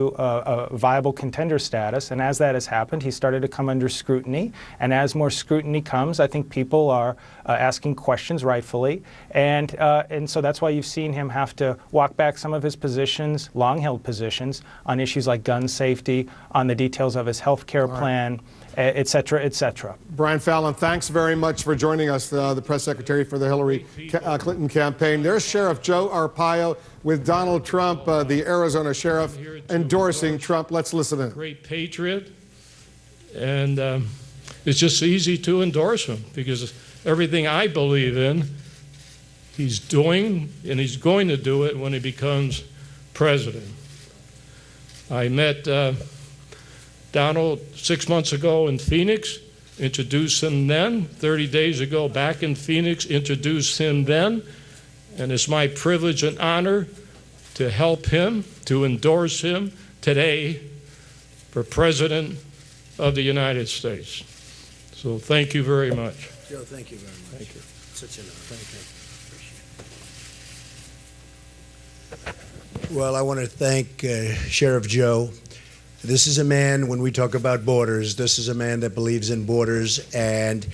a viable contender status, and as that has happened, he started to come under scrutiny, and as more scrutiny comes, I think people are asking questions rightfully, and so that's why you've seen him have to walk back some of his positions, long-held positions, on issues like gun safety, on the details of his health care plan, et cetera, et cetera. Brian Fallon, thanks very much for joining us, the press secretary for the Hillary Clinton campaign. There's Sheriff Joe Arpaio with Donald Trump, the Arizona sheriff, endorsing Trump. Let's listen in. Great patriot, and it's just easy to endorse him because everything I believe in, he's doing, and he's going to do it when he becomes president. I met Donald 6 months ago in Phoenix, introduced him then. 30 days ago back in Phoenix, introduced him then. And it's my privilege and honor to help him, to endorse him today for President of the United States. So thank you very much. Joe, thank you very much. Thank you. Such an honor. Thank you. Well, I want to thank Sheriff Joe. This is a man, when we talk about borders, this is a man that believes in borders, and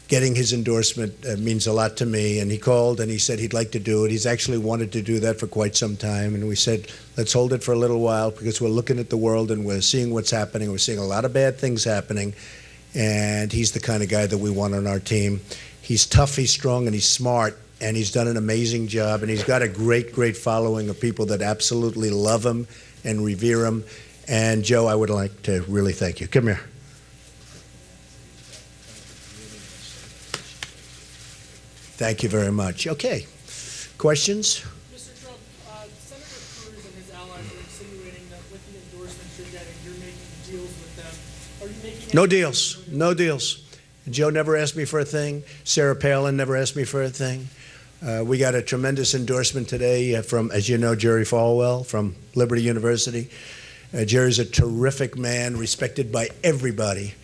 getting his endorsement means a lot to me. And he called and he said he'd like to do it. He's actually wanted to do that for quite some time. And we said, let's hold it for a little while because we're looking at the world and we're seeing what's happening. We're seeing a lot of bad things happening. And he's the kind of guy that we want on our team. He's tough, he's strong, and he's smart. And he's done an amazing job. And he's got a great, great following of people that absolutely love him and revere him. And Joe, I would like to really thank you. Come here. Thank you very much. Okay. Questions? Mr. Trump, Senator Cruz and his allies are insinuating that with the endorsements you're getting, you're making deals with them. Are you making No deals. No deals. Joe never asked me for a thing. Sarah Palin never asked me for a thing. We got a tremendous endorsement today from, as you know, Jerry Falwell from Liberty University. Jerry's a terrific man, respected by everybody.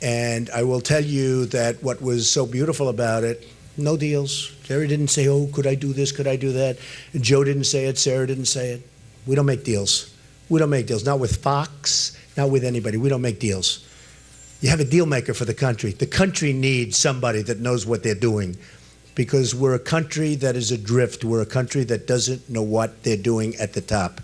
And I will tell you that what was so beautiful about it, no deals. Jerry didn't say, oh, could I do this, could I do that? And Joe didn't say it, Sarah didn't say it. We don't make deals. We don't make deals. Not with Fox, not with anybody. We don't make deals. You have a deal maker for the country. The country needs somebody that knows what they're doing because we're a country that is adrift. We're a country that doesn't know what they're doing at the top.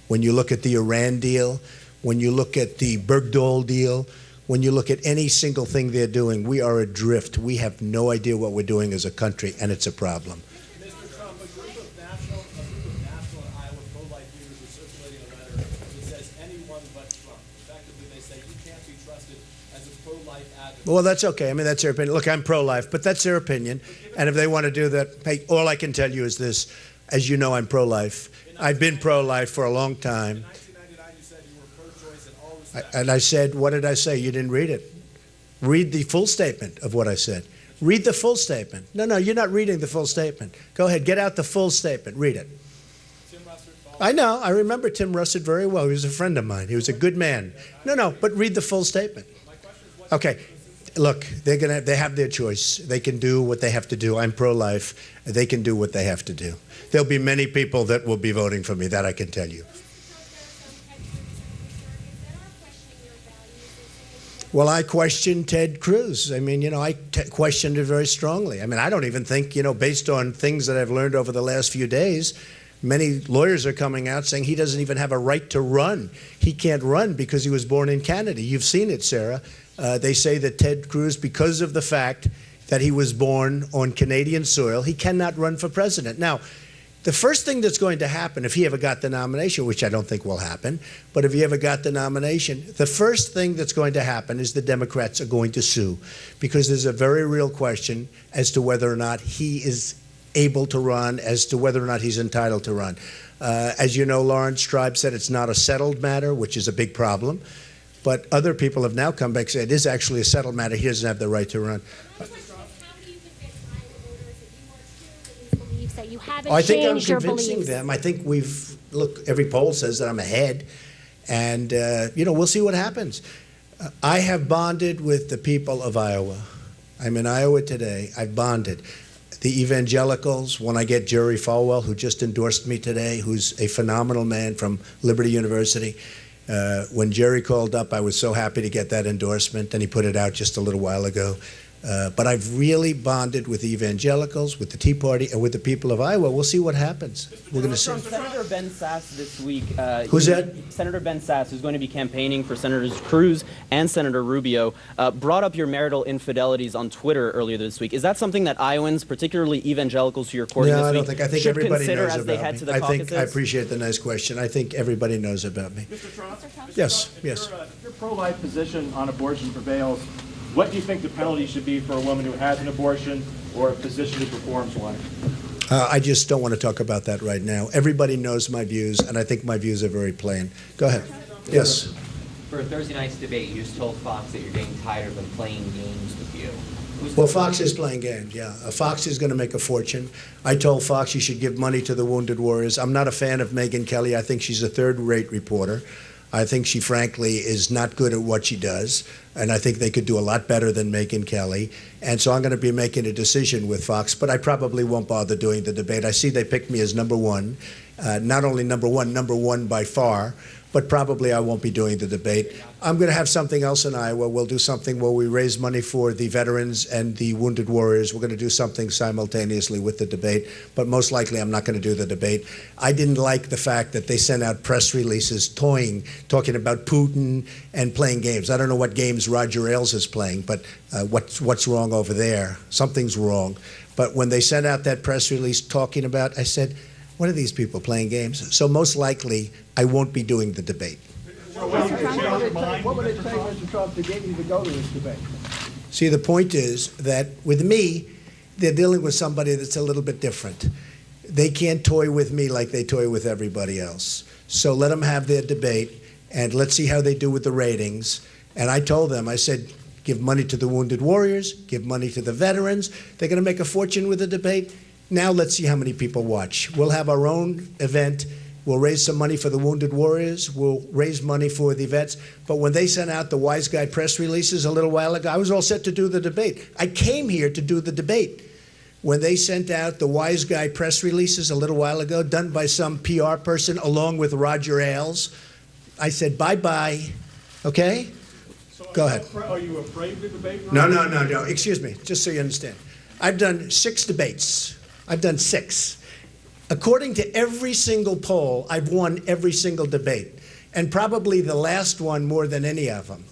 When you look at the Iran deal, when you look at the Bergdahl deal, when you look at any single thing they're doing, we are adrift. We have no idea what we're doing as a country, and it's a problem. Mr. Trump, a group of national and Iowa pro-life leaders are circulating a letter that says anyone but Trump. Effectively, they say you can't be trusted as a pro-life advocate. Well, that's okay. I mean, that's their opinion. Look, I'm pro-life, but that's their opinion. And if they want to do that, hey, all I can tell you is this. As you know, I'm pro-life. I've been pro-life for a long time. In 1999, you said you were pro-choice in all respects. And I said, what did I say? You didn't read it. Read the full statement of what I said. Read the full statement. No, you're not reading the full statement. Go ahead, get out the full statement. Read it. Tim Russert, I know. I remember Tim Russert very well. He was a friend of mine. He was a good man. No, but read the full statement. Okay. Look, they have their choice. They can do what they have to do. I'm pro-life. They can do what they have to do. There'll be many people that will be voting for me, that I can tell you. Well, I questioned Ted Cruz. I mean, I questioned it very strongly. I mean, I don't even think, based on things that I've learned over the last few days, many lawyers are coming out saying he doesn't even have a right to run. He can't run because he was born in Canada. You've seen it, Sarah. They say that Ted Cruz, because of the fact that he was born on Canadian soil, he cannot run for president. Now, the first thing that's going to happen, if he ever got the nomination, which I don't think will happen, but if he ever got the nomination, the first thing that's going to happen is the Democrats are going to sue because there's a very real question as to whether or not he is able to run, as to whether or not he's entitled to run. As you know, Lawrence Tribe said it's not a settled matter, which is a big problem. But other people have now come back and said it is actually a settled matter. He doesn't have the right to run. I think I'm convincing them. I think look, every poll says that I'm ahead. And, we'll see what happens. I have bonded with the people of Iowa. I'm in Iowa today. I've bonded. The evangelicals, when I get Jerry Falwell, who just endorsed me today, who's a phenomenal man from Liberty University, When Jerry called up, I was so happy to get that endorsement, and he put it out just a little while ago. But I've really bonded with the evangelicals, with the Tea Party, and with the people of Iowa. We'll see what happens. We're going to see. Senator Ben Sasse this week. Who's that? Senator Ben Sasse, who's going to be campaigning for Senators Cruz and Senator Rubio, brought up your marital infidelities on Twitter earlier this week. Is that something that Iowans, particularly evangelicals who you're courting No, this I don't week, think. I think should everybody consider knows as they about head me. to the I caucuses? appreciate the nice question. I think everybody knows about me. Mr. Trump? Yes, If yes. If your pro-life position on abortion prevails, what do you think the penalty should be for a woman who has an abortion or a physician who performs one? I just don't want to talk about that right now. Everybody knows my views, and I think my views are very plain. Go ahead. Yes. For Thursday night's debate, you just told Fox that you're getting tired of them playing games with you. Well, Fox is playing games, yeah. Fox is going to make a fortune. I told Fox you should give money to the wounded warriors. I'm not a fan of Megyn Kelly. I think she's a third-rate reporter. I think she, frankly, is not good at what she does, and I think they could do a lot better than Megyn Kelly. And so I'm going to be making a decision with Fox, but I probably won't bother doing the debate. I see they picked me as number one, not only number one by far, but probably I won't be doing the debate. I'm going to have something else in Iowa. We'll do something where we raise money for the veterans and the wounded warriors. We're going to do something simultaneously with the debate, but most likely I'm not going to do the debate. I didn't like the fact that they sent out press releases talking about Putin and playing games. I don't know what games Roger Ailes is playing, but what's wrong over there? Something's wrong. But when they sent out that press release talking about, I said, what are these people playing games? So most likely, I won't be doing the debate. What would it take, Mr. Trump, to get you to go to this debate? See, the point is that with me, they're dealing with somebody that's a little bit different. They can't toy with me like they toy with everybody else. So let them have their debate, and let's see how they do with the ratings. And I told them, I said, give money to the wounded warriors, give money to the veterans. They're going to make a fortune with the debate. Now let's see how many people watch. We'll have our own event. We'll raise some money for the wounded warriors. We'll raise money for the vets. But when they sent out the wise guy press releases a little while ago, I was all set to do the debate. I came here to do the debate. When they sent out the wise guy press releases a little while ago, done by some PR person along with Roger Ailes, I said, bye-bye, okay? Go ahead. Are you afraid to debate? No. Excuse me, just so you understand. I've done 6 debates. I've done 6. According to every single poll, I've won every single debate, and probably the last one more than any of them.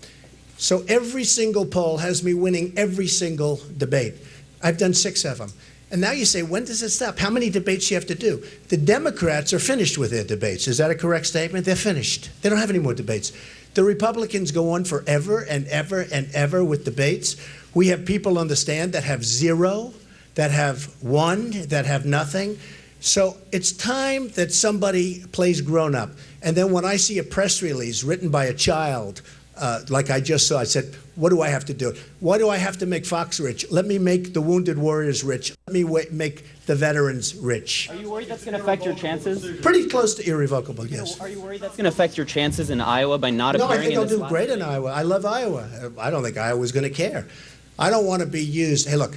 So every single poll has me winning every single debate. I've done 6 of them. And now you say, when does it stop? How many debates do you have to do? The Democrats are finished with their debates. Is that a correct statement? They're finished. They don't have any more debates. The Republicans go on forever and ever and ever with debates. We have people on the stand that have 0, that have 1, that have nothing. So it's time that somebody plays grown-up. And then when I see a press release written by a child, like I just saw, I said, what do I have to do? Why do I have to make Fox rich? Let me make the wounded warriors rich. Let me make the veterans rich. Are you worried that's going to affect your chances? Pretty close to irrevocable, yes. Are you worried that's going to affect your chances in Iowa by not No, I appearing think in I'll this do great in Iowa. I love Iowa. I don't think Iowa's going to care. I don't want to be used. Hey, look,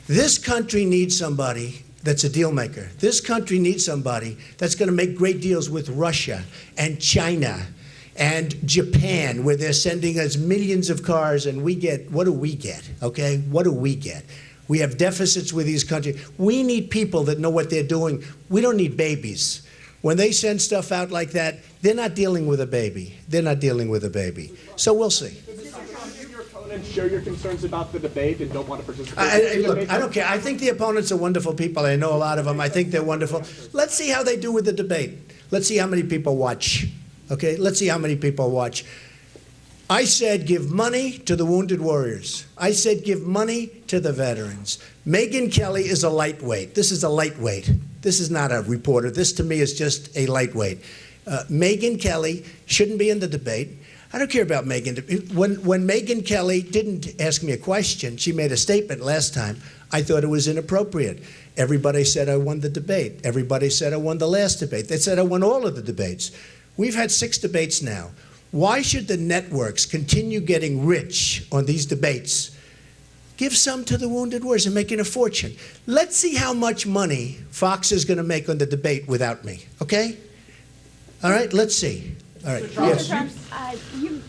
this country needs somebody that's a deal maker. This country needs somebody that's going to make great deals with Russia and China and Japan, where they're sending us millions of cars, and we get, what do we get, okay? What do we get? We have deficits with these countries. We need people that know what they're doing. We don't need babies. When they send stuff out like that, they're not dealing with a baby. They're not dealing with a baby. So we'll see. Share your concerns about the debate and don't want to participate. Look, I don't care. I think the opponents are wonderful people. I know a lot of them. I think they're wonderful. Let's see how they do with the debate. Let's see how many people watch. Okay? Let's see how many people watch. I said give money to the wounded warriors. I said give money to the veterans. Megyn Kelly is a lightweight. This is a lightweight. This is not a reporter. This, to me, is just a lightweight. Megyn Kelly shouldn't be in the debate. I don't care about Megyn. When Megyn Kelly didn't ask me a question, she made a statement last time. I thought it was inappropriate. Everybody said I won the debate. Everybody said I won the last debate. They said I won all of the debates. We've had 6 debates now. Why should the networks continue getting rich on these debates? Give some to the wounded warriors and making a fortune. Let's see how much money Fox is going to make on the debate without me, okay? All right, let's see. All right. Mr. Yes. Trump,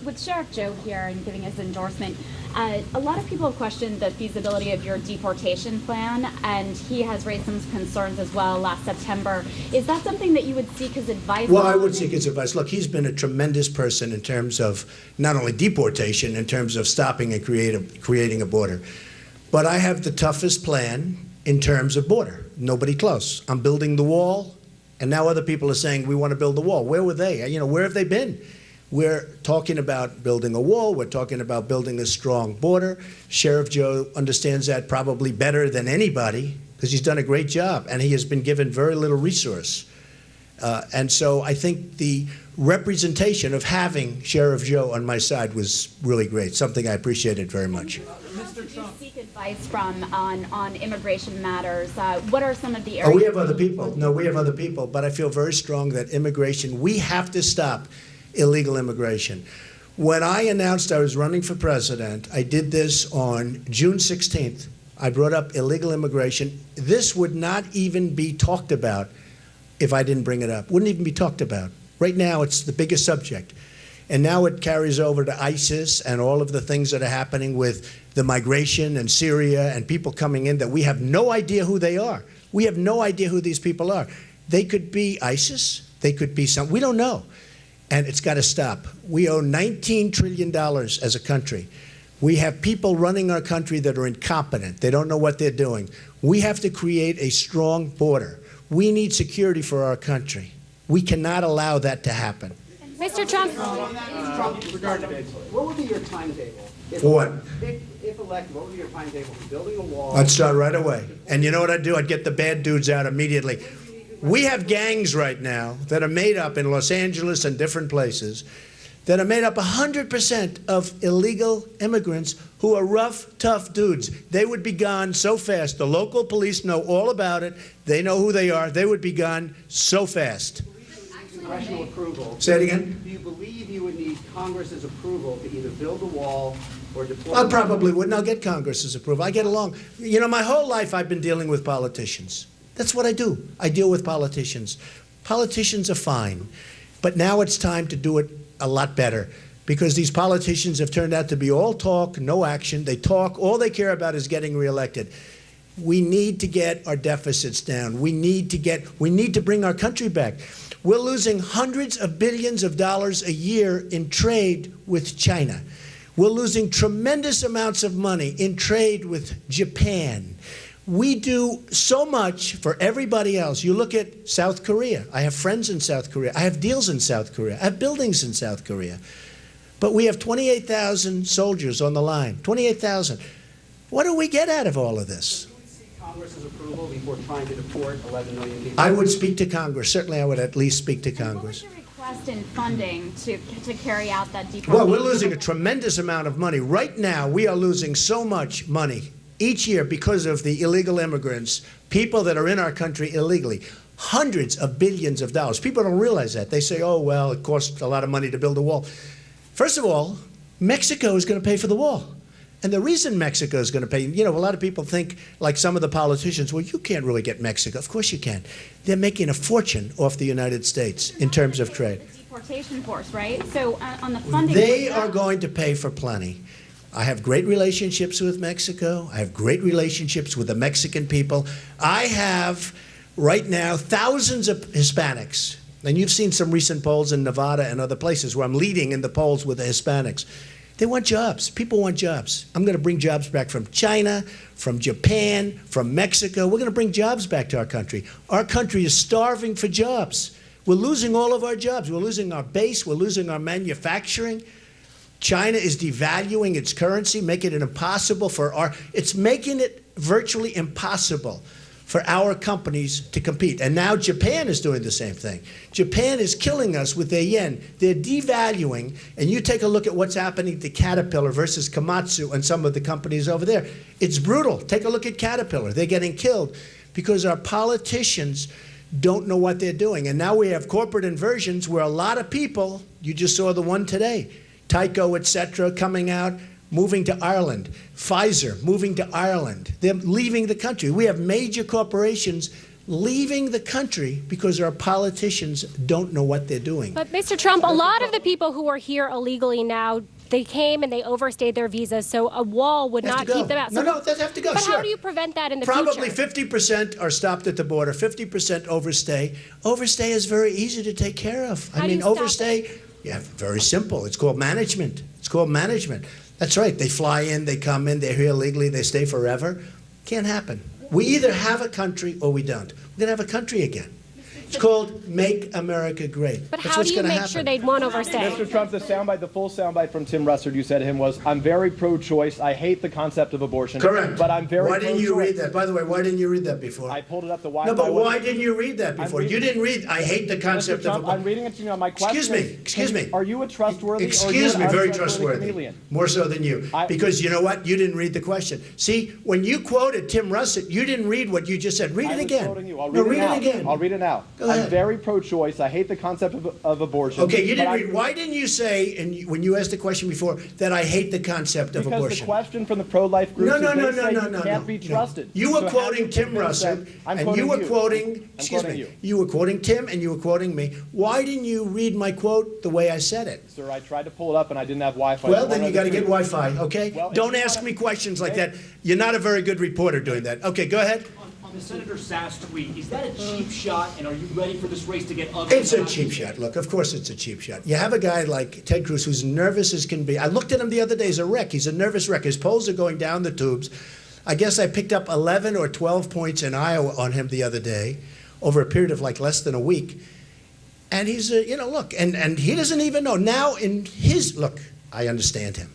with Sheriff Joe here and giving his endorsement, a lot of people have questioned the feasibility of your deportation plan, and he has raised some concerns as well last September. Is that something that you would seek his advice on? Well, I would seek his advice. Look, he's been a tremendous person in terms of not only deportation, in terms of stopping and creating a border. But I have the toughest plan in terms of border. Nobody close. I'm building the wall, and now other people are saying we want to build the wall. Where were they? You know, where have they been? We're talking about building a wall. We're talking about building a strong border. Sheriff Joe understands that probably better than anybody because he's done a great job, and he has been given very little resource. And so I think the representation of having Sheriff Joe on my side was really great, something I appreciated very much. Mr. Trump, you seek advice from on immigration matters. What are some of the areas? Oh, we have other people. No, we have other people, but I feel very strong that immigration, we have to stop illegal immigration. When I announced I was running for president, I did this on June 16th. I brought up illegal immigration. This would not even be talked about if I didn't bring it up. Wouldn't even be talked about. Right now, it's the biggest subject. And now it carries over to ISIS and all of the things that are happening with the migration and Syria and people coming in that we have no idea who they are. We have no idea who these people are. They could be ISIS. They could be some. We don't know. And it's got to stop. We owe $19 trillion as a country. We have people running our country that are incompetent. They don't know what they're doing. We have to create a strong border. We need security for our country. We cannot allow that to happen. Mr. Trump. What would be your timetable? For what? If elected, what would be your timetable for building a wall? I'd start right away. And you know what I'd do? I'd get the bad dudes out immediately. We have gangs right now that are made up in Los Angeles and different places that are made up 100% of illegal immigrants who are rough, tough dudes. They would be gone so fast. The local police know all about it. They know who they are. They would be gone so fast. Congressional approval. Say it again? Do you believe you would need Congress's approval to either build a wall or deploy? I probably wouldn't. I'll get Congress's approval. I get along. You know, my whole life I've been dealing with politicians. That's what I do. I deal with politicians. Politicians are fine. But now it's time to do it a lot better because these politicians have turned out to be all talk, no action. They talk. All they care about is getting reelected. We need to get our deficits down. We need to bring our country back. We're losing hundreds of billions of dollars a year in trade with China. We're losing tremendous amounts of money in trade with Japan. We do so much for everybody else. You look at South Korea. I have friends in South Korea. I have deals in South Korea. I have buildings in South Korea. But we have 28,000 soldiers on the line. 28,000. What do we get out of all of this? Should we seek Congress's approval before trying to deport 11 million people? I would speak to Congress. Certainly I would at least speak to Congress. What would your request in funding to carry out that deportation? Well, we're losing a tremendous amount of money. Right now, we are losing so much money each year because of the illegal immigrants, people that are in our country illegally. Hundreds of billions of dollars. People don't realize that. They say, oh, well, it costs a lot of money to build a wall. First of all, Mexico is going to pay for the wall. And the reason Mexico is going to pay, you know, a lot of people think, like some of the politicians, well, you can't really get Mexico. Of course you can. They're making a fortune off the United States in terms of trade. The deportation force, right? So on the funding. They are going to pay for plenty. I have great relationships with Mexico. I have great relationships with the Mexican people. I have, right now, thousands of Hispanics. And you've seen some recent polls in Nevada and other places where I'm leading in the polls with the Hispanics. They want jobs. People want jobs. I'm going to bring jobs back from China, from Japan, from Mexico. We're going to bring jobs back to our country. Our country is starving for jobs. We're losing all of our jobs. We're losing our base. We're losing our manufacturing. China is devaluing its currency, making it impossible for it's making it virtually impossible for our companies to compete. And now Japan is doing the same thing. Japan is killing us with their yen. They're devaluing, and you take a look at what's happening to Caterpillar versus Komatsu and some of the companies over there. It's brutal. Take a look at Caterpillar. They're getting killed because our politicians don't know what they're doing. And now we have corporate inversions where a lot of people, you just saw the one today, Tyco, et cetera, coming out, moving to Ireland. Pfizer moving to Ireland. They're leaving the country. We have major corporations leaving the country because our politicians don't know what they're doing. But Mr. Trump, a lot of the people who are here illegally now, they came and they overstayed their visas, so a wall would not keep them out. No, they have to go. But sure. how do you prevent that in the Probably future? 50% are stopped at the border, 50% overstay. Overstay is very easy to take care of. How do you stop overstay, yeah, very simple. It's called management. It's called management. That's right. They fly in, they come in, they're here illegally, they stay forever. Can't happen. We either have a country or we don't. We're going to have a country again. It's called Make America Great. But That's how what's do you gonna make happen. sure they won't overstay? Mr. Trump, the full soundbite from Tim Russert you said to him was, I'm very pro-choice. I hate the concept of abortion. Correct. But I'm very Why didn't you pro-choice." read that? By the way, why didn't you read that before? I pulled it up the No, but Wi-Fi. why didn't you read that before? You didn't read, I hate the concept Mr. Trump, of abortion. I'm reading it to you now. My question Excuse me. Are you a trustworthy or Excuse are me, you an very untrustworthy trustworthy. chameleon? More so than you. Because you know what? You didn't read the question. See, when you quoted Tim Russert, you didn't read what you just said. Read I it was again. quoting you. I'll No, read it now. it again. I'll read it now. Go ahead. I'm very pro-choice. I hate the concept of abortion. Okay, you but didn't I- read. Why didn't you say, when you asked the question before, that I hate the concept of Because the abortion? question from the pro-life groups No, is they say you can't no, be no. trusted. You were So how quoting do you Tim convince them- Russert, I'm and you were quoting, I'm excuse quoting me, you. you were quoting Tim and you were quoting me. Why didn't you read my quote the way I said it? Sir, I tried to pull it up and I didn't have Wi-Fi. Well, So then one you got to other get tweet. Wi-Fi, okay? Well, if Don't you ask wanna- me questions like that. You're not a very good reporter doing that. Okay, go ahead. On the Senator Sass tweet, is that a cheap shot, and are you ready for this race to get ugly? It's a cheap shot. Look, of course it's a cheap shot. You have a guy like Ted Cruz who's nervous as can be. I looked at him the other day. He's a wreck. He's a nervous wreck. His polls are going down the tubes. I guess I picked up 11 or 12 points in Iowa on him the other day over a period of like less than a week. And he's, look, and he doesn't even know. Now in his, look, I understand him.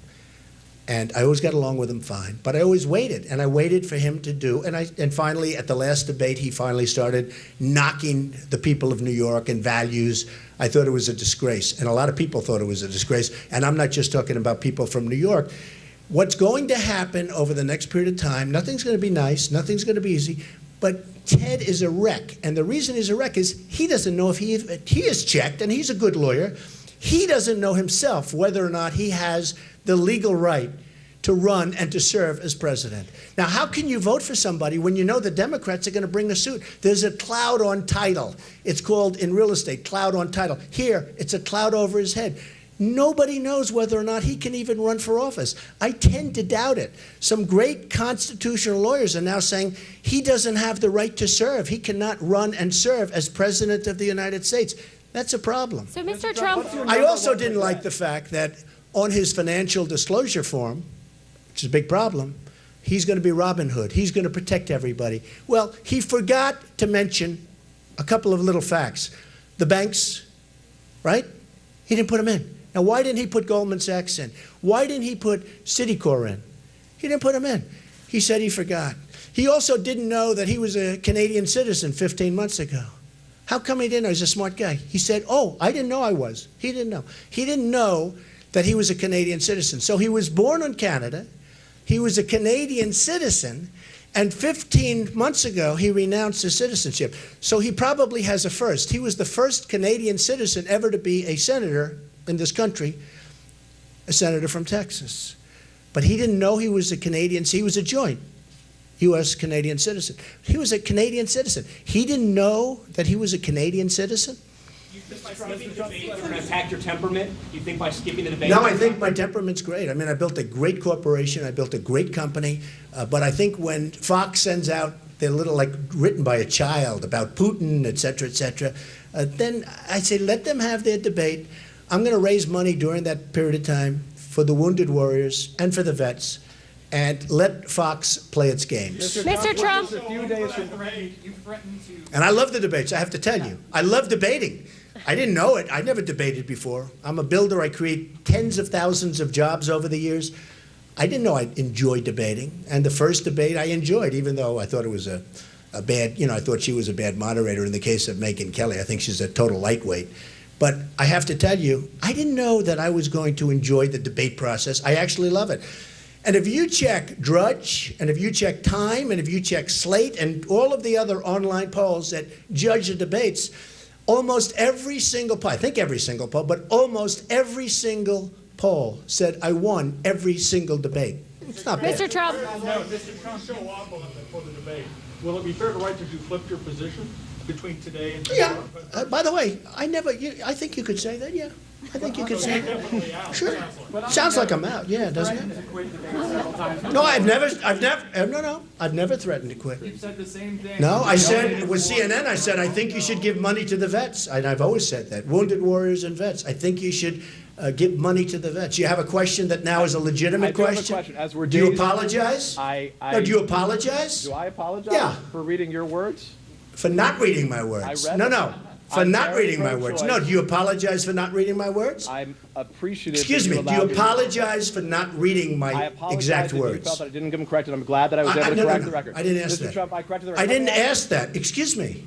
And I always got along with him fine. But I always waited, and I waited for him to do. And finally, at the last debate, he finally started knocking the people of New York and values. I thought it was a disgrace. And a lot of people thought it was a disgrace. And I'm not just talking about people from New York. What's going to happen over the next period of time, nothing's going to be nice, nothing's going to be easy, but Ted is a wreck. And the reason he's a wreck is he doesn't know if he is checked, and he's a good lawyer. He doesn't know himself whether or not he has the legal right to run and to serve as president. Now, how can you vote for somebody when you know the Democrats are going to bring a suit? There's a cloud on title. It's called, in real estate, cloud on title. Here, it's a cloud over his head. Nobody knows whether or not he can even run for office. I tend to doubt it. Some great constitutional lawyers are now saying he doesn't have the right to serve. He cannot run and serve as president of the United States. That's a problem. So, Mr. Trump, I also didn't like the fact that on his financial disclosure form, which is a big problem, he's going to be Robin Hood. He's going to protect everybody. Well, he forgot to mention a couple of little facts. The banks, right? He didn't put them in. Now, why didn't he put Goldman Sachs in? Why didn't he put Citicorp in? He didn't put them in. He said he forgot. He also didn't know that he was a Canadian citizen 15 months ago. How come he didn't know? He's a smart guy. He said, oh, I didn't know I was. He didn't know. He didn't know that he was a Canadian citizen. So he was born in Canada. He was a Canadian citizen. And 15 months ago, he renounced his citizenship. So he probably has a first. He was the first Canadian citizen ever to be a senator in this country, a senator from Texas. But he didn't know he was a Canadian. He was a joint U.S. Canadian citizen. He was a Canadian citizen. He didn't know that he was a Canadian citizen? You think by skipping the debate, you're going to attack your temperament? You think by skipping the debate? No, I think my temperament's great. I mean, I built a great corporation. I built a great company. But I think when Fox sends out their little, like, written by a child about Putin, et cetera, then I say, let them have their debate. I'm going to raise money during that period of time for the wounded warriors and for the vets, and let Fox play its games. Mr. Trump. Just a few days from And I love the debates, I have to tell you. I love debating. I didn't know it. I never debated before. I'm a builder. I create tens of thousands of jobs over the years. I didn't know I enjoyed debating. And the first debate I enjoyed, even though I thought it was a bad, I thought she was a bad moderator in the case of Megyn Kelly. I think she's a total lightweight. But I have to tell you, I didn't know that I was going to enjoy the debate process. I actually love it. And if you check Drudge, and if you check Time, and if you check Slate, and all of the other online polls that judge the debates, almost every single poll, I think every single poll, but almost every single poll said I won every single debate. It's not bad. Mr. Trump. No, Mr. Trump show up for the debate. Will it be fair to write that you flipped your position between today and tomorrow? Yeah. By the way, I think you could say that, yeah. I think you could say that. Sure. Sounds like I'm out, yeah, doesn't it? No, I've never threatened to quit. You've said the same thing. No, I said, with CNN, I said, I think you should give money to the vets. And I've always said that. Wounded warriors and vets. I think you should give money to the vets. You have a question that now is a legitimate question? Do you apologize? No, do you apologize? Do I apologize Yeah. for reading your words? For not reading my words. I read No, them. no. For I'm not very reading my words. pro-choice. No, do you apologize for not reading my words? I'm appreciative. Excuse me, do you apologize for not reading I my apologize exact if you words? felt that I didn't give them corrected. I'm glad that I was able to No, correct the record. I didn't ask Mr. that. Trump, I corrected the record. I didn't ask that. Excuse me.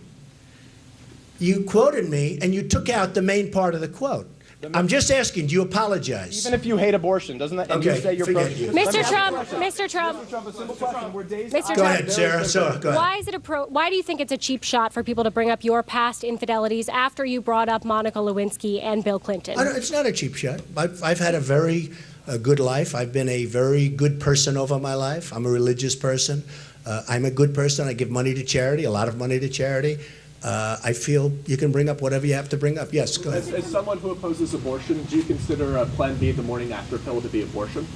You quoted me, and you took out the main part of the quote. I'm just asking, do you apologize? Even if you hate abortion, doesn't that? And you Okay, say you're forget pro. it. Mr. Trump, Mr. Trump, a simple question. We're days. Mr. Go Trump. ahead, Sarah. So, go ahead. Why is it why do you think it's a cheap shot for people to bring up your past infidelities after you brought up Monica Lewinsky and Bill Clinton? It's not a cheap shot. I've had a very good life. I've been a very good person over my life. I'm a religious person. I'm a good person. I give money to charity, a lot of money to charity. I feel you can bring up whatever you have to bring up. Yes, go ahead. As someone who opposes abortion, do you consider Plan B, the morning after pill, to be abortion?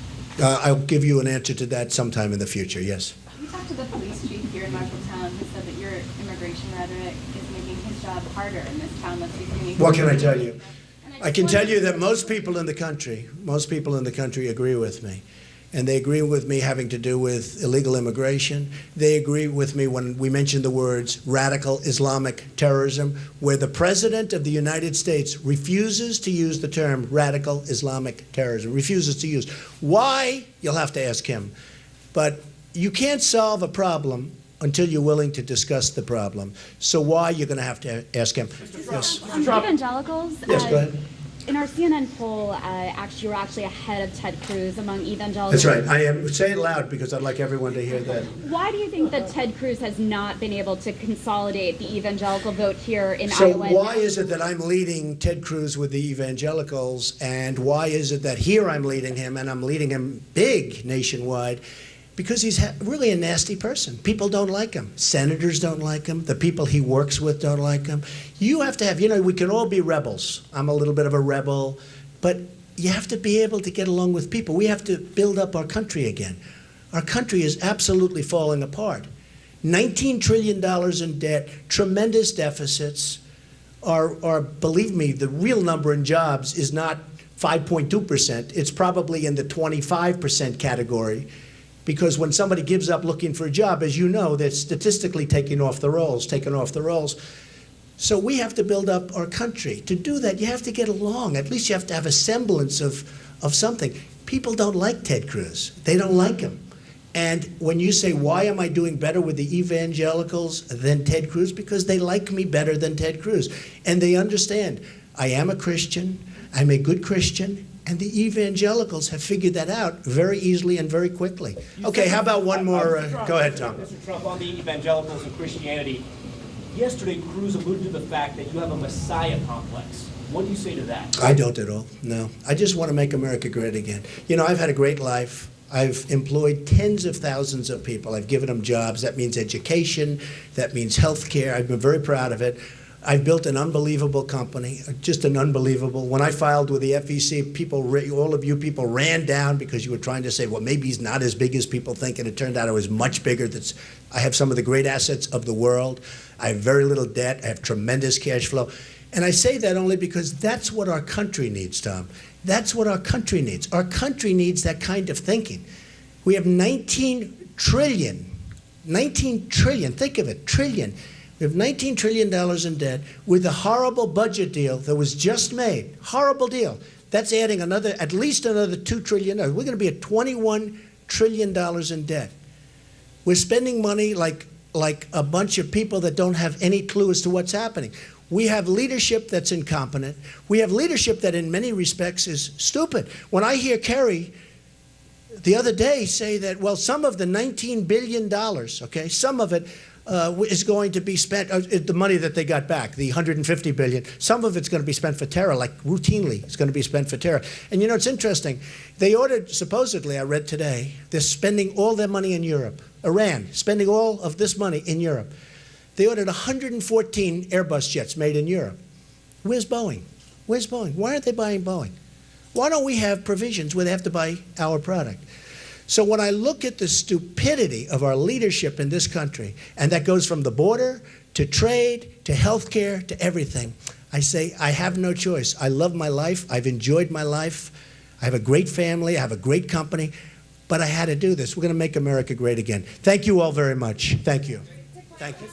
I'll give you an answer to that sometime in the future, yes. You talked to the police chief here in Marshalltown who said that your immigration rhetoric is making his job harder in this town that's becoming... What can I tell you? I can tell you that most people in the country agree with me. And they agree with me having to do with illegal immigration. They agree with me when we mention the words radical Islamic terrorism, where the President of the United States refuses to use the term radical Islamic terrorism, refuses to use. Why? You'll have to ask him. But you can't solve a problem until you're willing to discuss the problem. So why, you're going to have to ask him. Yes. Evangelicals. Yes, go ahead. In our CNN poll, you're actually ahead of Ted Cruz among evangelicals. That's right. I am. Say it loud because I'd like everyone to hear that. Why do you think that Ted Cruz has not been able to consolidate the evangelical vote here in So Iowa? why is it that I'm leading Ted Cruz with the evangelicals, and why is it that here I'm leading him, and I'm leading him big nationwide? Because he's really a nasty person. People don't like him. Senators don't like him. The people he works with don't like him. You have to have, we can all be rebels. I'm a little bit of a rebel. But you have to be able to get along with people. We have to build up our country again. Our country is absolutely falling apart. $19 trillion in debt, tremendous deficits. Believe me, the real number in jobs is not 5.2%. It's probably in the 25% category. Because when somebody gives up looking for a job, as you know, they're statistically taking off the rolls. So we have to build up our country. To do that, you have to get along. At least you have to have a semblance of something. People don't like Ted Cruz. They don't like him. And when you say, why am I doing better with the evangelicals than Ted Cruz? Because they like me better than Ted Cruz. And they understand, I am a Christian, I'm a good Christian, and the evangelicals have figured that out very easily and very quickly. Okay, how about one more? Go ahead, Tom. Mr. Trump, on the evangelicals and Christianity, yesterday Cruz alluded to the fact that you have a Messiah complex. What do you say to that? I don't at all, no. I just want to make America great again. I've had a great life. I've employed tens of thousands of people. I've given them jobs. That means education. That means health care. I've been very proud of it. I've built an unbelievable company, just an unbelievable. When I filed with the FEC, all of you people ran down because you were trying to say, well, maybe he's not as big as people think, and it turned out I was much bigger. I have some of the great assets of the world. I have very little debt. I have tremendous cash flow. And I say that only because that's what our country needs, Tom. That's what our country needs. Our country needs that kind of thinking. We have 19 trillion, think of it, trillion. We have $19 trillion in debt with a horrible budget deal that was just made. Horrible deal. That's adding at least another $2 trillion. We're going to be at $21 trillion in debt. We're spending money like a bunch of people that don't have any clue as to what's happening. We have leadership that's incompetent. We have leadership that in many respects is stupid. When I hear Kerry the other day say that, well, some of the $19 billion, okay, some of it, is going to be spent, the money that they got back, the $150 billion, some of it's going to be spent for terror, like routinely it's going to be spent for terror. And you know, it's interesting. They ordered, supposedly, I read today, they're spending all their money in Europe. Iran, spending all of this money in Europe. They ordered 114 Airbus jets made in Europe. Where's Boeing? Where's Boeing? Why aren't they buying Boeing? Why don't we have provisions where they have to buy our product? So when I look at the stupidity of our leadership in this country, and that goes from the border to trade to healthcare to everything, I say I have no choice. I love my life. I've enjoyed my life. I have a great family. I have a great company. But I had to do this. We're going to make America great again. Thank you all very much. Thank you. Thank you.